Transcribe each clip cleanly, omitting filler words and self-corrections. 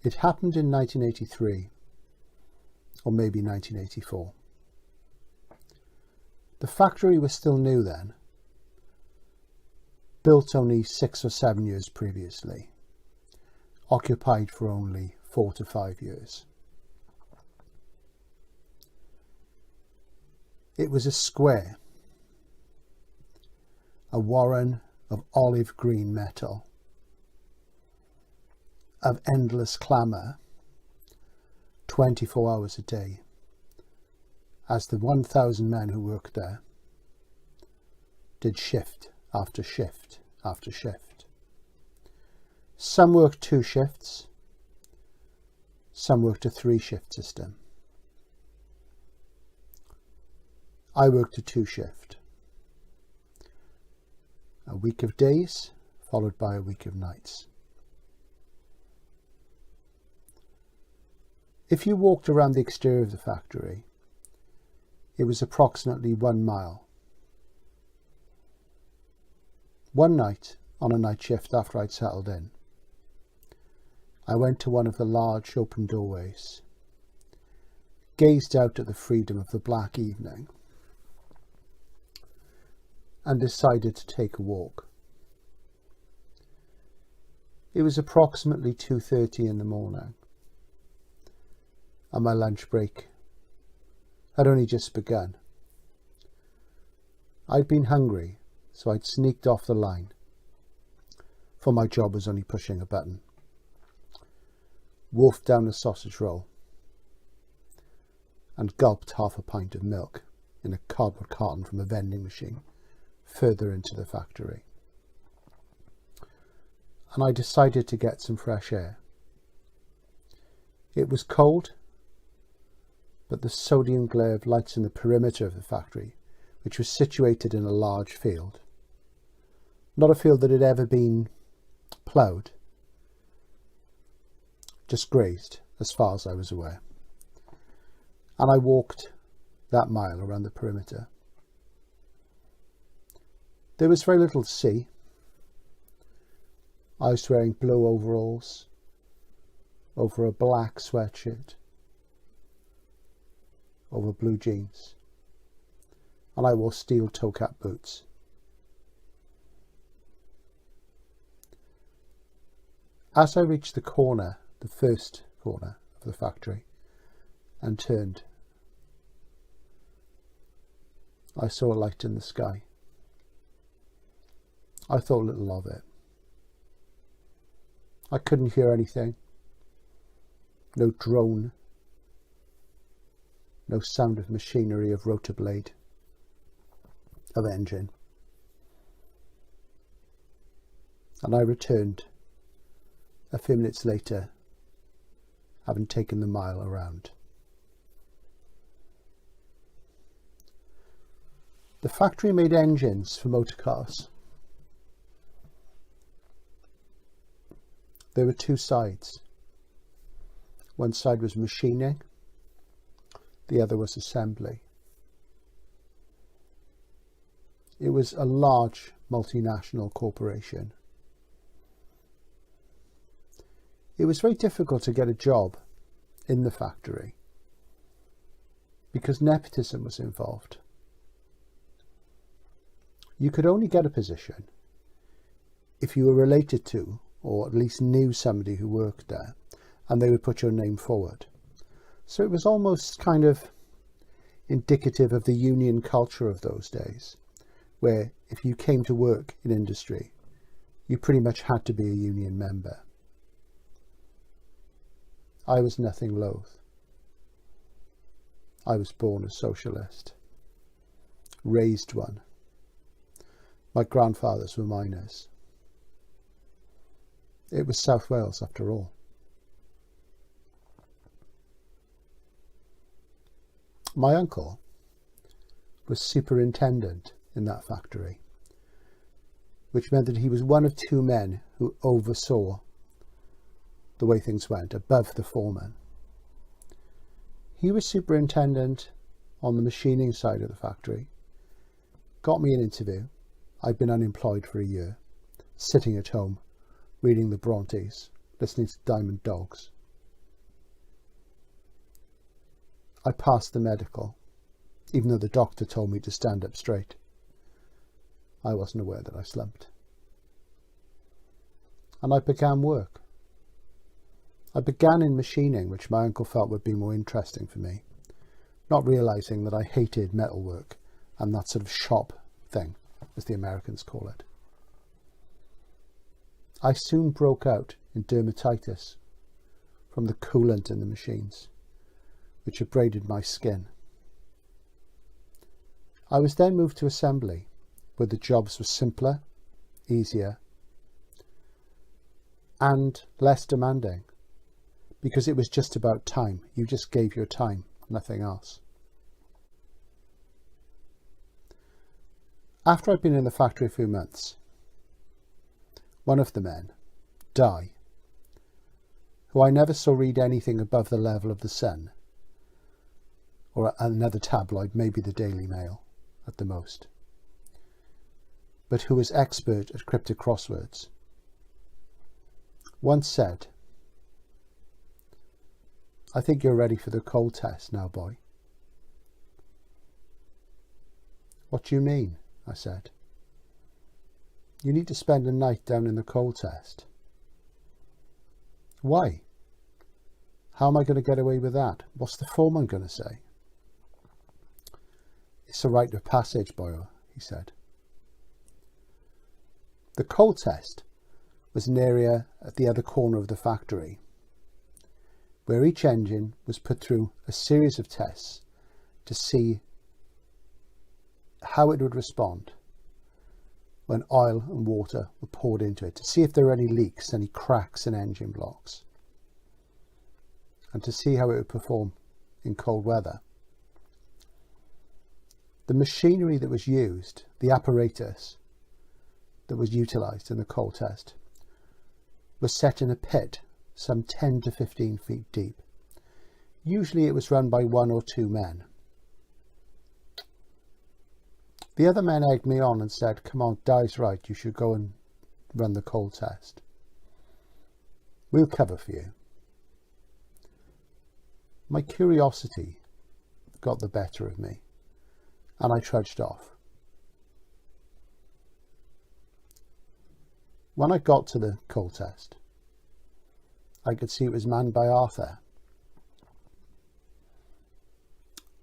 It happened in 1983, or maybe 1984. The factory was still new then, built only 6 or 7 years previously, occupied for only 4 to 5 years. It was a square, a warren of olive green metal, of endless clamour, 24 hours a day, as the 1,000 men who worked there did shift after shift after shift. Some worked 2 shifts, some worked a 3-shift system. I worked a 2-shift. A week of days followed by a week of nights. If you walked around the exterior of the factory, it was approximately 1 mile. One night, on a night shift after I'd settled in, I went to one of the large open doorways, gazed out at the freedom of the black evening, and decided to take a walk. It was approximately 2:30 in the morning, and my lunch break had only just begun. I'd been hungry, so I'd sneaked off the line, for my job was only pushing a button, wolfed down a sausage roll, and gulped half a pint of milk in a cardboard carton from a vending machine further into the factory. And I decided to get some fresh air. It was cold, but the sodium glare of lights in the perimeter of the factory, which was situated in a large field, not a field that had ever been ploughed, just grazed as far as I was aware. And I walked that mile around the perimeter. There was very little to see. I was wearing blue overalls over a black sweatshirt, over blue jeans, and I wore steel toe-cap boots. As I reached the corner, the first corner of the factory, and turned, I saw a light in the sky. I thought little of it. I couldn't hear anything. No drone. No sound of machinery, of rotor blade, of engine. And I returned a few minutes later, having taken the mile around. The factory made engines for motor cars. There were 2 sides. One side was machining, the other was assembly. It was a large multinational corporation. It was very difficult to get a job in the factory because nepotism was involved. You could only get a position if you were related to, or at least knew somebody who worked there, and they would put your name forward. So it was almost kind of indicative of the union culture of those days, where if you came to work in industry, you pretty much had to be a union member. I was nothing loath. I was born a socialist, raised one. My grandfathers were miners. It was South Wales after all. My uncle was superintendent in that factory, which meant that he was one of 2 men who oversaw the way things went, above the foreman. He was superintendent on the machining side of the factory, got me an interview. I'd been unemployed for a year, sitting at home, reading the Brontes, listening to Diamond Dogs, I passed the medical, even though the doctor told me to stand up straight. I wasn't aware that I slumped. And I began work. I began in machining, which my uncle felt would be more interesting for me, not realising that I hated metalwork and that sort of shop thing, as the Americans call it. I soon broke out in dermatitis from the coolant in the machines, which abraded my skin. I was then moved to assembly, where the jobs were simpler, easier, and less demanding, because it was just about time. You just gave your time, nothing else. After I'd been in the factory a few months, one of the men, Di, who I never saw read anything above the level of the Sun, or another tabloid, maybe the Daily Mail at the most, but who was expert at cryptic crosswords, once said, "I think you're ready for the cold test now, boy." "What do you mean?" I said. "You need to spend a night down in the cold test." "Why? How am I going to get away with that? What's the foreman going to say?" "It's a rite of passage, boyo," he said. The cold test was an area at the other corner of the factory, where each engine was put through a series of tests to see how it would respond when oil and water were poured into it, to see if there were any leaks, any cracks in engine blocks, and to see how it would perform in cold weather. The machinery that was used, the apparatus that was utilised in the cold test, was set in a pit some 10 to 15 feet deep. Usually it was run by 1 or 2 men. The other men egged me on and said, "Come on, Di's right, you should go and run the cold test. We'll cover for you." My curiosity got the better of me, and I trudged off. When I got to the cold test, I could see it was manned by Arthur.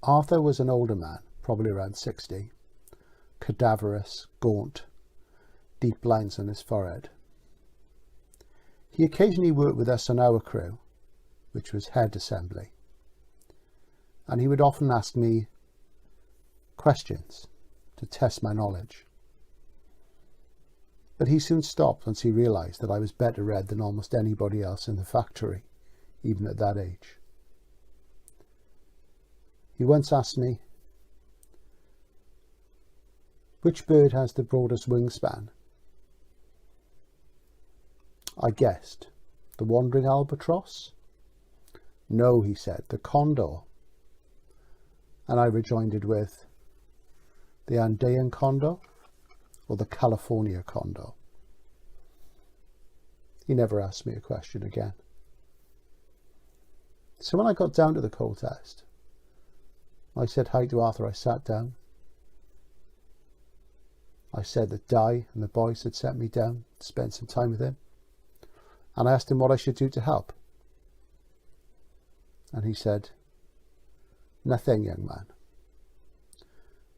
Arthur was an older man, probably around 60, cadaverous, gaunt, deep lines on his forehead. He occasionally worked with us on our crew, which was head assembly, and he would often ask me questions to test my knowledge. But he soon stopped once he realised that I was better read than almost anybody else in the factory, even at that age. He once asked me, "Which bird has the broadest wingspan?" I guessed, "The wandering albatross?" "No," he said, "the condor." And I rejoined with, "The Andean condor or the California condor?" He never asked me a question again. So when I got down to the cold test, I said hi to Arthur. I sat down. I said that Di and the boys had sent me down to spend some time with him, and I asked him what I should do to help. And he said, "Nothing, young man.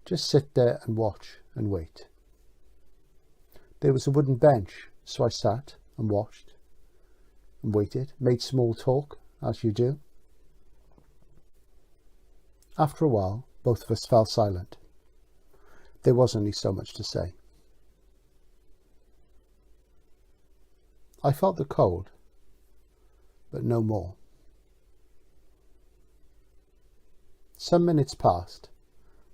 Just sit there and watch and wait." There was a wooden bench, so I sat and watched and waited, made small talk, as you do. After a while, both of us fell silent. There was only so much to say. I felt the cold, but no more. Some minutes passed,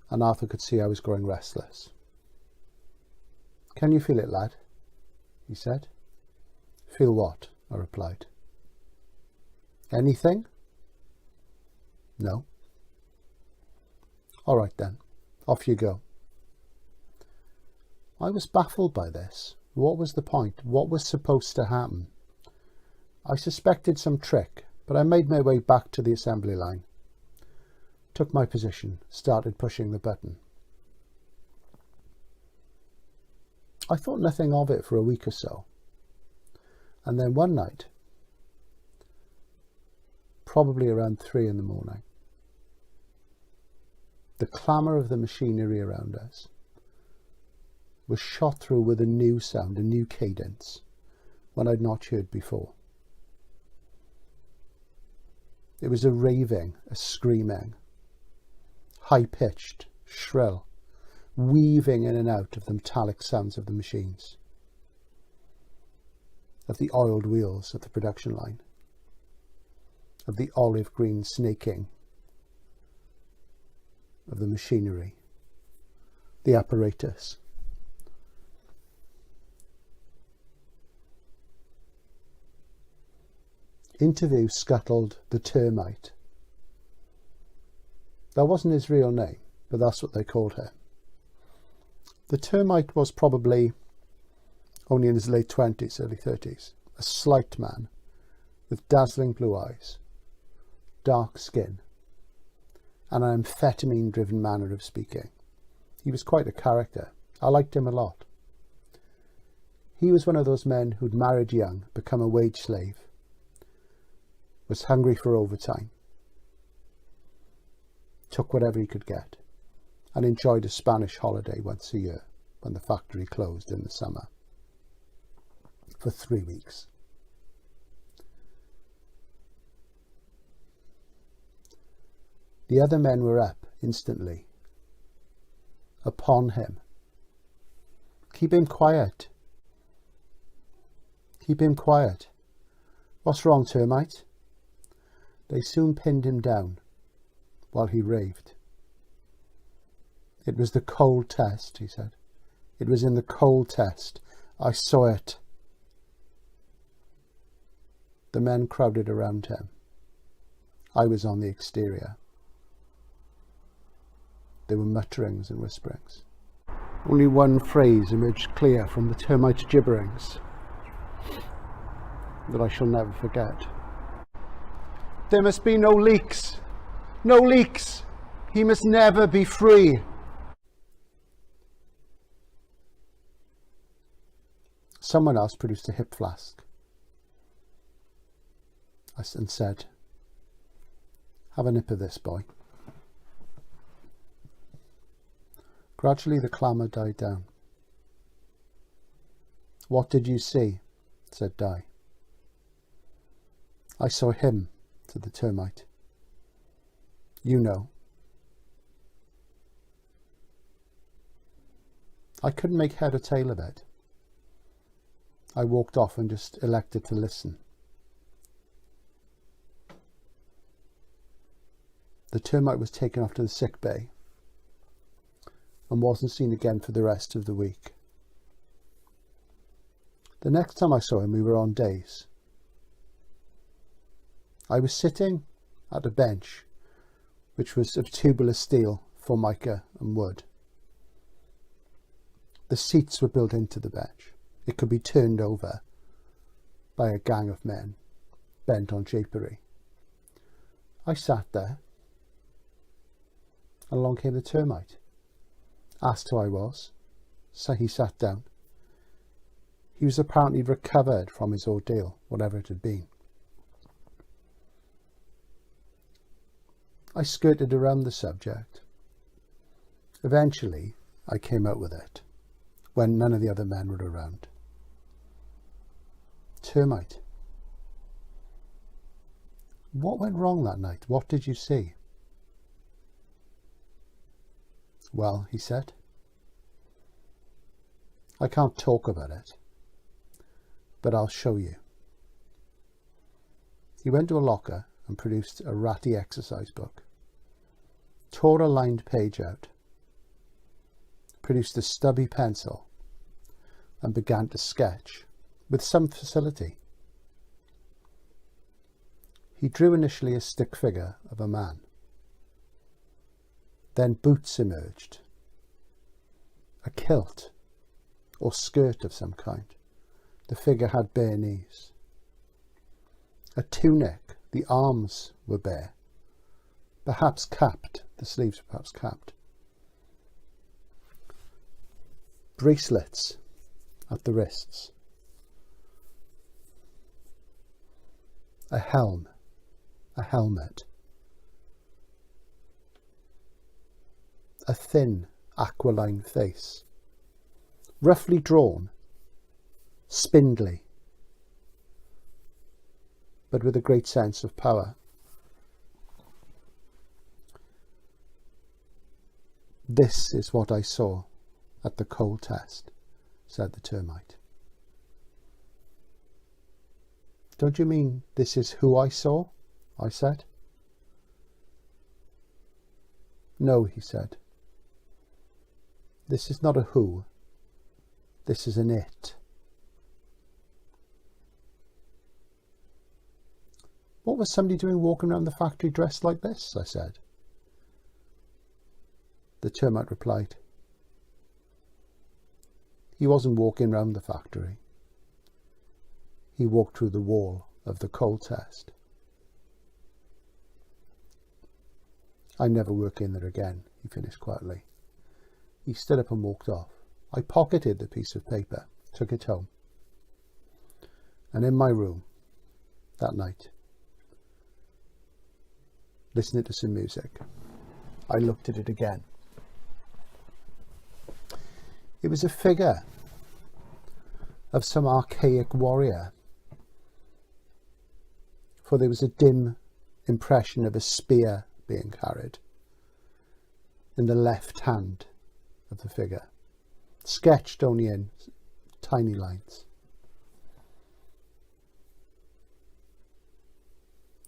and Arthur could see I was growing restless. "Can you feel it, lad?" he said. "Feel what?" I replied. "Anything?" "No." "All right then, off you go." I was baffled by this. What was the point? What was supposed to happen? I suspected some trick, but I made my way back to the assembly line. took my position, started pushing the button. I thought nothing of it for a week or so. And then one night, probably around 3 in the morning, the clamour of the machinery around us was shot through with a new sound, a new cadence, one I'd not heard before. It was a raving, a screaming, high-pitched, shrill, weaving in and out of the metallic sounds of the machines, of the oiled wheels of the production line, of the olive green snaking of the machinery, the apparatus. Into view scuttled the termite. That wasn't his real name, but that's what they called her. The termite was probably only in his late 20s, early 30s, a slight man with dazzling blue eyes, dark skin, and an amphetamine-driven manner of speaking. He was quite a character. I liked him a lot. He was one of those men who'd married young, become a wage slave, was hungry for overtime, took whatever he could get, and enjoyed a Spanish holiday once a year when the factory closed in the summer for 3 weeks. The other men were up instantly, upon him. Keep him quiet. Keep him quiet. What's wrong, termite? They soon pinned him down while he raved. It was the cold test, he said. It was in the cold test. I saw it. The men crowded around him. I was on the exterior. There were mutterings and whisperings. Only one phrase emerged clear from the termite's gibberings that I shall never forget. There must be no leaks. No leaks. He must never be free. Someone else produced a hip flask and said, "Have a nip of this, boy." Gradually the clamour died down. "What did you see?" said Di. "I saw him," said the termite. "You know." I couldn't make head or tail of it. I walked off and just elected to listen. The termite was taken off to the sick bay and wasn't seen again for the rest of the week. The next time I saw him, we were on days. I was sitting at a bench which was of tubular steel, formica and wood. The seats were built into the bench. It could be turned over by a gang of men bent on japery. I sat there, and along came the termite. Asked who I was, so he sat down. He was apparently recovered from his ordeal, whatever it had been. I skirted around the subject. Eventually, I came out with it, when none of the other men were around. Termite. What went wrong that night? What did you see? Well, he said, I can't talk about it, but I'll show you. He went to a locker and produced a ratty exercise book, tore a lined page out, produced a stubby pencil, and began to sketch with some facility. He drew initially a stick figure of a man. Then boots emerged, a kilt or skirt of some kind. The figure had bare knees. A tunic, the arms were bare, perhaps capped The sleeves were perhaps capped. Bracelets at the wrists. A helm, a helmet. A thin, aquiline face, roughly drawn, spindly, but with a great sense of power. "This is what I saw at the cold test," said the termite. "Don't you mean this is who I saw?" I said. "No," he said. "This is not a who. This is an it." "What was somebody doing walking around the factory dressed like this?" I said. The termite replied, "He wasn't walking round the factory. He walked through the wall of the cold test." "I never work in there again," he finished quietly. He stood up and walked off. I pocketed the piece of paper, took it home, and in my room that night, listening to some music, I looked at it again. It was a figure of some archaic warrior, for there was a dim impression of a spear being carried in the left hand of the figure, sketched only in tiny lines.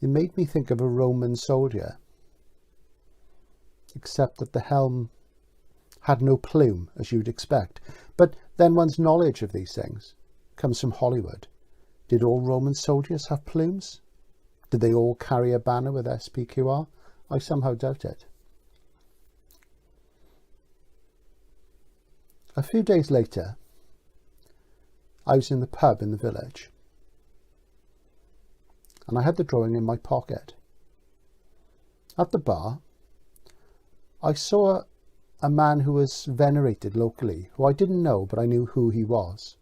It made me think of a Roman soldier, except that the helm had no plume, as you'd expect. But then one's knowledge of these things comes from Hollywood. Did all Roman soldiers have plumes? Did they all carry a banner with SPQR? I somehow doubt it. A few days later, I was in the pub in the village, and I had the drawing in my pocket. At the bar, I saw a man who was venerated locally, who I didn't know, but I knew who he was.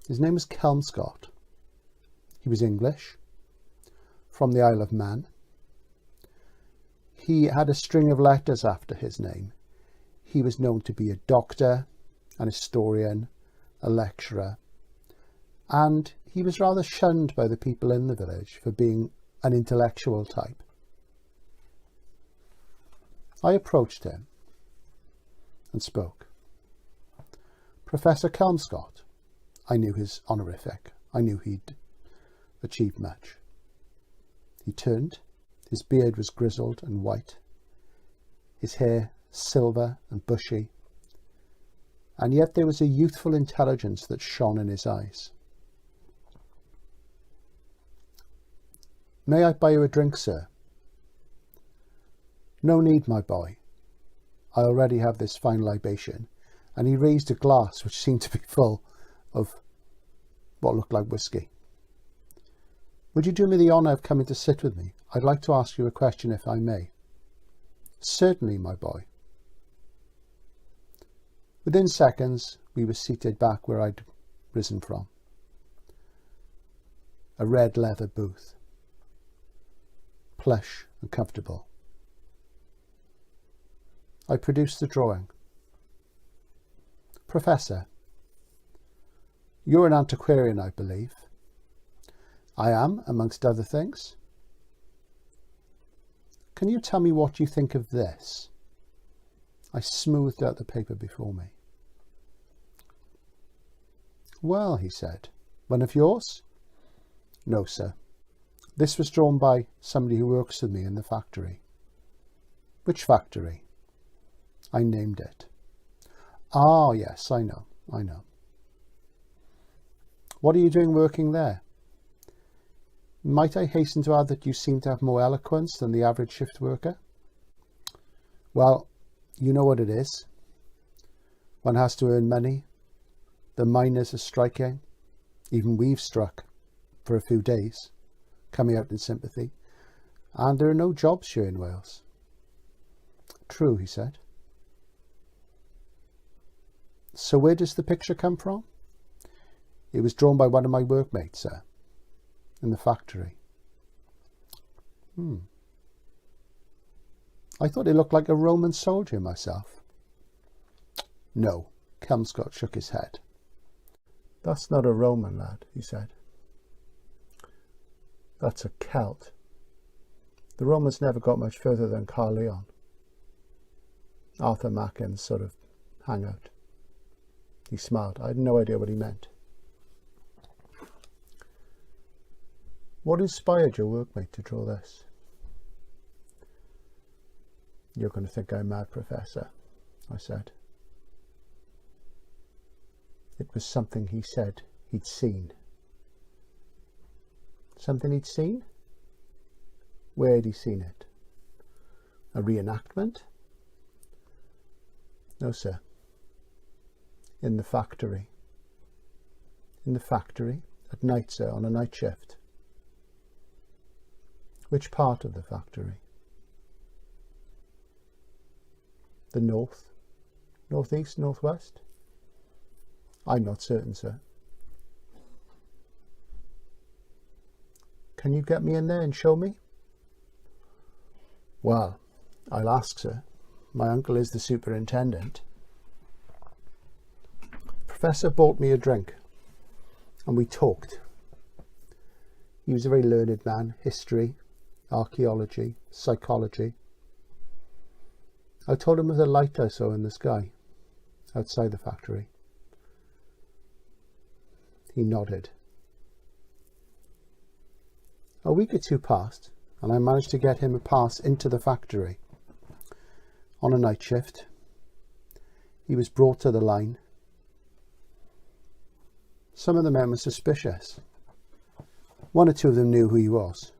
His name was Kelmscott. He was English, from the Isle of Man. He had a string of letters after his name. He was known to be a doctor, an historian, a lecturer, and he was rather shunned by the people in the village for being an intellectual type. I approached him and spoke. "Professor Kelmscott." I knew his honorific. I knew he'd achieved much. He turned. His beard was grizzled and white, his hair silver and bushy, and yet there was a youthful intelligence that shone in his eyes. "May I buy you a drink, sir?" "No need, my boy. I already have this fine libation." And he raised a glass which seemed to be full of what looked like whiskey. "Would you do me the honour of coming to sit with me? I'd like to ask you a question, if I may." "Certainly, my boy." Within seconds, we were seated back where I'd risen from. A red leather booth, plush and comfortable. I produced the drawing. "Professor, you're an antiquarian, I believe." "I am, amongst other things." "Can you tell me what you think of this?" I smoothed out the paper before me. "Well," he said, "one of yours?" "No, sir. This was drawn by somebody who works with me in the factory." "Which factory?" I named it. "Ah, yes, I know. What are you doing working there?" "Might I hasten to add that you seem to have more eloquence than the average shift worker?" "Well, you know what it is. One has to earn money. The miners are striking. Even we've struck for a few days, coming out in sympathy. And there are no jobs here in Wales. True, he said. So where does the picture come from? It was drawn by one of my workmates, sir, in the factory. I thought it looked like a Roman soldier myself. No, Kelmscott shook his head. That's not a Roman, lad, he said. That's a Celt. The Romans never got much further than Carleon. Arthur Machen's sort of hangout. He smiled. I had no idea what he meant. What inspired your workmate to draw this? You're going to think I'm mad, Professor, I said. It was something he said he'd seen. Something he'd seen? Where had he seen it? A reenactment? No, sir. In the factory. In the factory? At night, sir, on a night shift. Which part of the factory? The north? Northeast? Northwest? I'm not certain, sir. Can you get me in there and show me? Well, I'll ask, sir. My uncle is the superintendent. Professor bought me a drink, and we talked. He was a very learned man. History, archaeology, psychology. I told him of the light I saw in the sky, outside the factory. He nodded. A week or two passed, and I managed to get him a pass into the factory. On a night shift, he was brought to the line. Some of the men were suspicious. One or two of them knew who he was.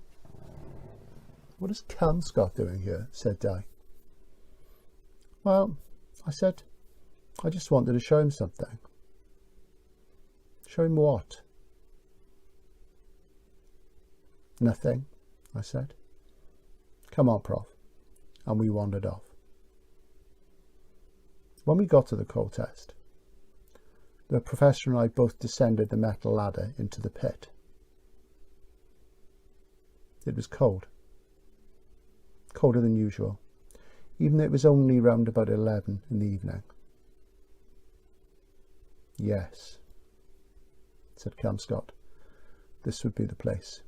What is Kelmscott doing here? Said Di. Well, I said, I just wanted to show him something. Show him what? Nothing, I said. Come on, Prof. And we wandered off. When we got to the coal test, the professor and I both descended the metal ladder into the pit. It was cold. Colder than usual, even though it was only round about 11 in the evening. Yes, said Kelmscott. This would be the place.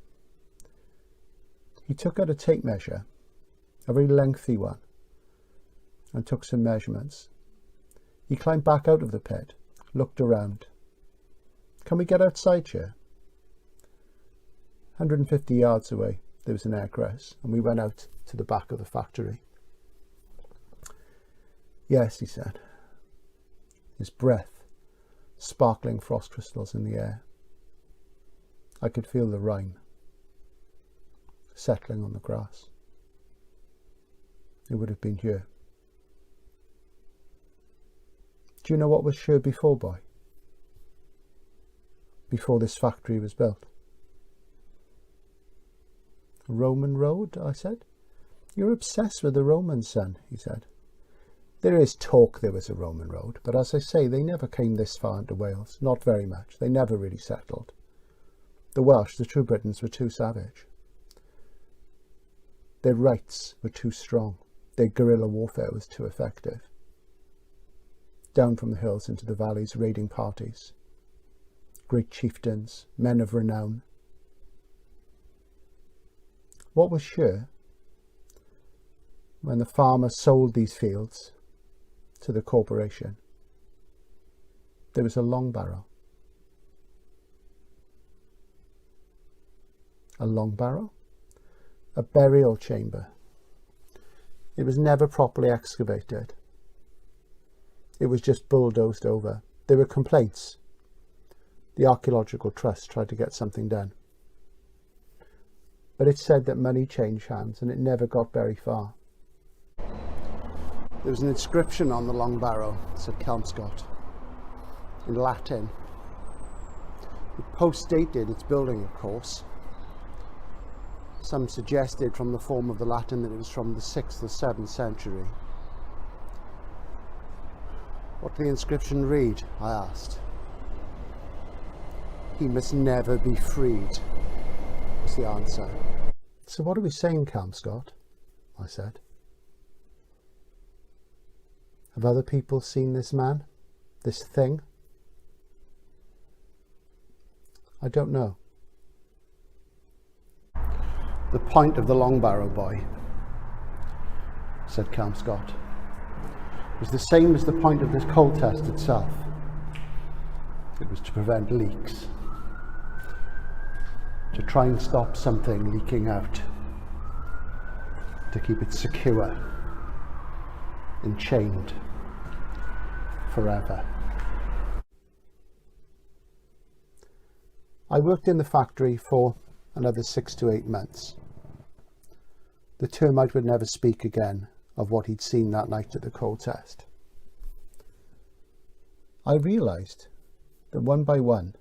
He took out a tape measure, a very lengthy one, and took some measurements. He climbed back out of the pit, looked around. Can we get outside here? 150 yards away, there was an aircress, and we went out to the back of the factory. Yes, he said, his breath sparkling frost crystals in the air. I could feel the rime settling on the grass. It would have been here. Do you know what was here before, boy? Before this factory was built? A Roman road, I said. You're obsessed with the Romans, son, he said. There is talk there was a Roman road, but as I say, they never came this far into Wales. Not very much. They never really settled. The Welsh, the true Britons, were too savage. Their rights were too strong. Their guerrilla warfare was too effective. Down from the hills into the valleys, raiding parties. Great chieftains, men of renown. What was sure, when the farmer sold these fields to the corporation, there was a long barrow. A long barrow? A burial chamber. It was never properly excavated. It was just bulldozed over. There were complaints. The Archaeological Trust tried to get something done. But it said that money changed hands and it never got very far. There was an inscription on the long barrow, said Kelmscott, in Latin. It post-dated its building, of course. Some suggested from the form of the Latin that it was from the 6th or 7th century. What did the inscription read? I asked. He must never be freed, was the answer. So what are we saying, Scott? I said. Have other people seen this man? This thing? I don't know. The point of the long barrow boy, said Scott, was the same as the point of this coal test itself. It was to prevent leaks, to try and stop something leaking out, to keep it secure, enchained, forever. I worked in the factory for another 6 to 8 months. The termite would never speak again of what he'd seen that night at the coal test. I realised that one by one,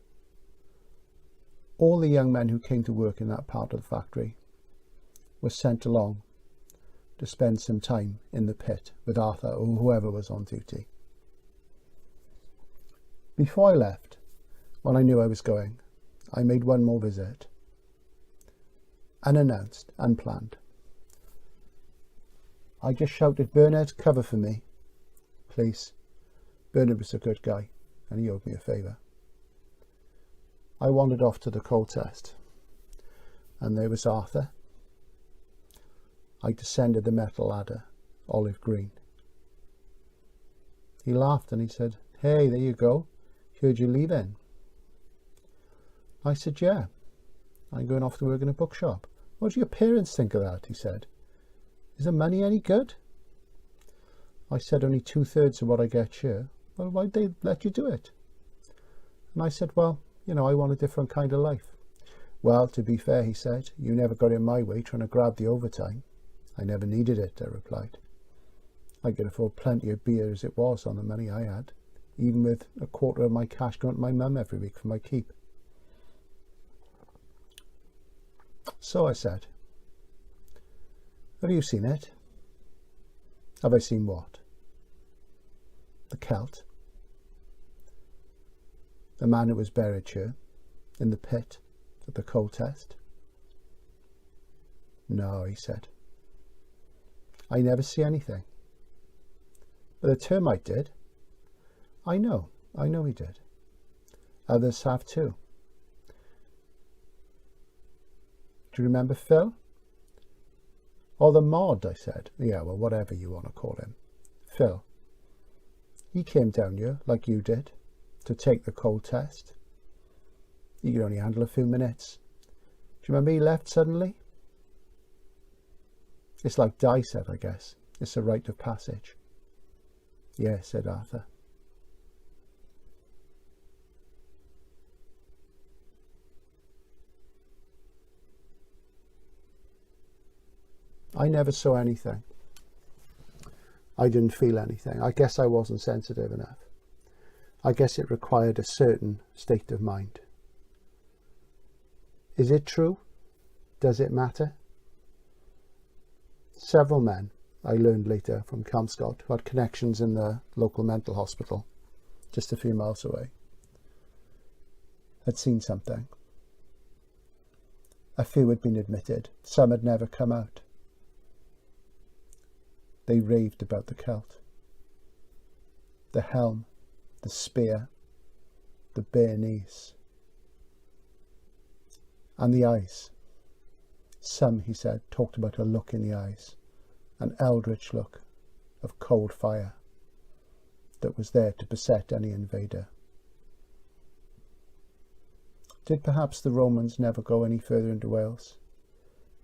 all the young men who came to work in that part of the factory were sent along to spend some time in the pit with Arthur or whoever was on duty. Before I left, when I knew I was going, I made one more visit. Unannounced, unplanned. I just shouted, "Bernard, cover for me, please." Bernard was a good guy and he owed me a favour. I wandered off to the coal test and there was Arthur. I descended the metal ladder, olive green. He laughed and he said, "Hey, there you go. Heard you leaving." I said, "Yeah, I'm going off to work in a bookshop." "What do your parents think of that?" he said. "Is the money any good?" I said, "Only 2/3 of what I get here." "Well, why'd they let you do it?" And I said, "Well, you know, I want a different kind of life." "Well, to be fair," he said, "you never got in my way trying to grab the overtime." "I never needed it," I replied. "I could afford plenty of beer as it was on the money I had, even with a quarter of my cash going to my mum every week for my keep." So I said, "Have you seen it?" "Have I seen what?" "The Celt. The man who was buried here, in the pit, at the coal test." "No," he said. "I never see anything." "But the termite did." I know he did. Others have too. "Do you remember Phil?" "Or the mod," I said. "Yeah, well, whatever you want to call him. Phil. He came down here, like you did, to take the coal test. He could only handle a few minutes. Do you remember he left suddenly?" "It's like Di said, I guess. It's a rite of passage." "Yeah," said Arthur. I never saw anything. I didn't feel anything. I guess I wasn't sensitive enough. I guess it required a certain state of mind. Is it true? Does it matter? Several men, I learned later from Scott, who had connections in the local mental hospital, just a few miles away, had seen something. A few had been admitted. Some had never come out. They raved about the Celt. The helm, the spear, the bare knees. And the eyes. Some, he said, talked about a look in the eyes, an eldritch look of cold fire that was there to beset any invader. Did perhaps the Romans never go any further into Wales?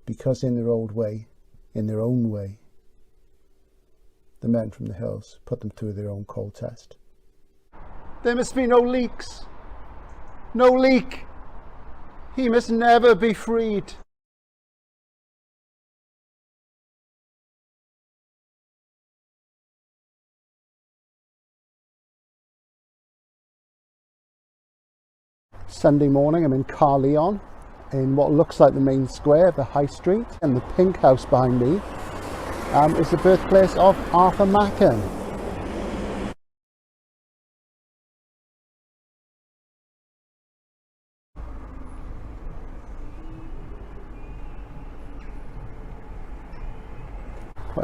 Because in their old way, in their own way, the men from the hills put them through their own coal test. "There must be no leaks. No leak. He must never be freed." Sunday morning, I'm in Carleon, in what looks like the main square of the high street, and the pink house behind me is the birthplace of Arthur Machen.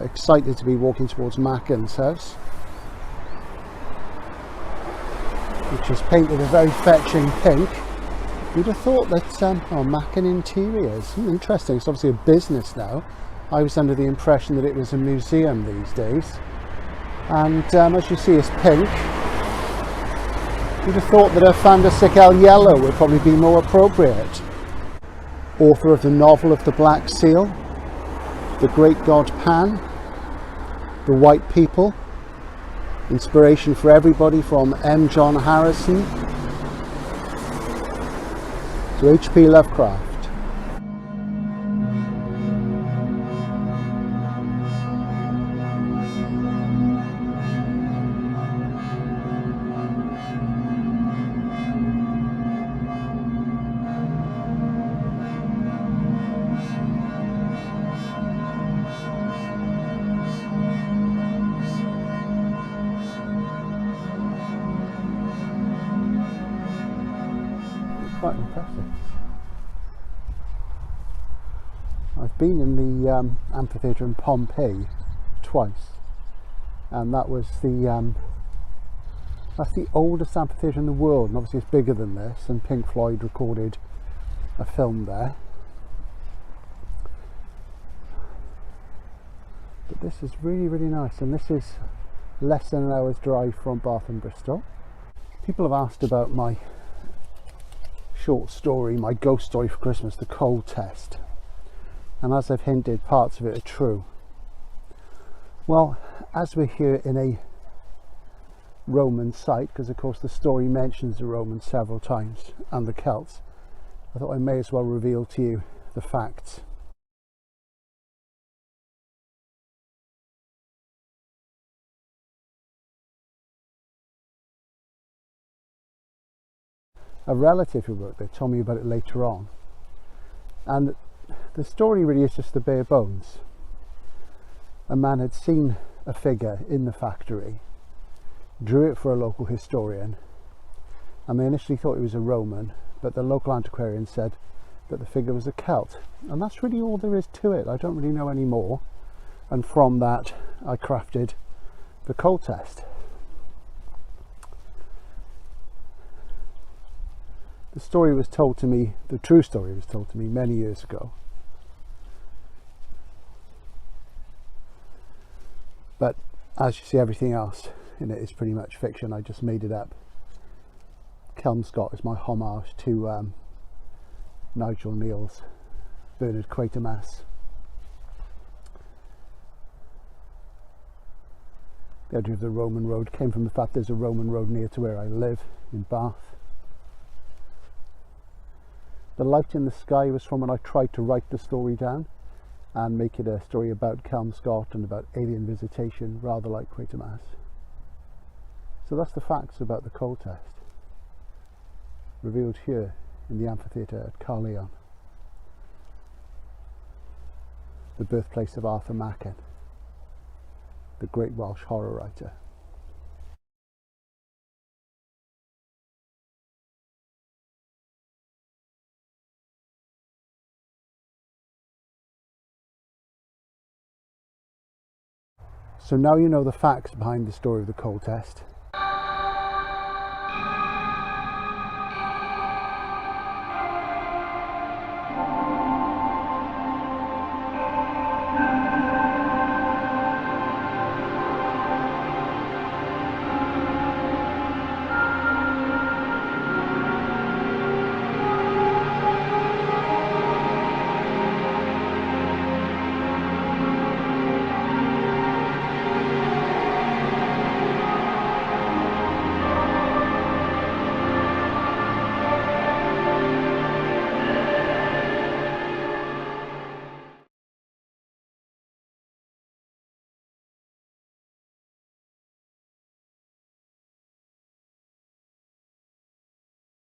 Quite excited to be walking towards Machen's house, which is painted a very fetching pink. You'd have thought that, Machen Interiors, interesting, it's obviously a business now. I was under the impression that it was a museum these days. And as you see, it's pink. You'd have thought that a Fandastical yellow would probably be more appropriate. Author of the novel of the Black Seal, The Great God Pan, The White People, inspiration for everybody from M. John Harrison to H.P. Lovecraft. Quite impressive. I've been in the amphitheatre in Pompeii twice, and that was that's the oldest amphitheatre in the world, and obviously it's bigger than this, and Pink Floyd recorded a film there. But this is really, really nice, and this is less than an hour's drive from Bath and Bristol. People have asked about my short story, my ghost story for Christmas, The Cold Test, and as I've hinted, parts of it are true. Well, as we're here in a Roman site, because of course the story mentions the Romans several times and the Celts, I thought I may as well reveal to you the facts. A relative who worked there told me about it later on, and the story really is just the bare bones. A man had seen a figure in the factory, drew it for a local historian, and they initially thought it was a Roman, but the local antiquarian said that the figure was a Celt, and that's really all there is to it. I don't really know any more, and from that I crafted the Cold Test. The story was told to me, the true story was told to me many years ago. But as you see, everything else in it is pretty much fiction. I just made it up. Kelmscott is my homage to Nigel Neal's Bernard Quatermass. The idea of the Roman road came from the fact there's a Roman road near to where I live in Bath. The light in the sky was from when I tried to write the story down and make it a story about Kelmscott and about alien visitation, rather like Quatermass. So that's the facts about the Cold Test, revealed here in the amphitheatre at Carleon, the birthplace of Arthur Machen, the great Welsh horror writer. So now you know the facts behind the story of the Cold Test.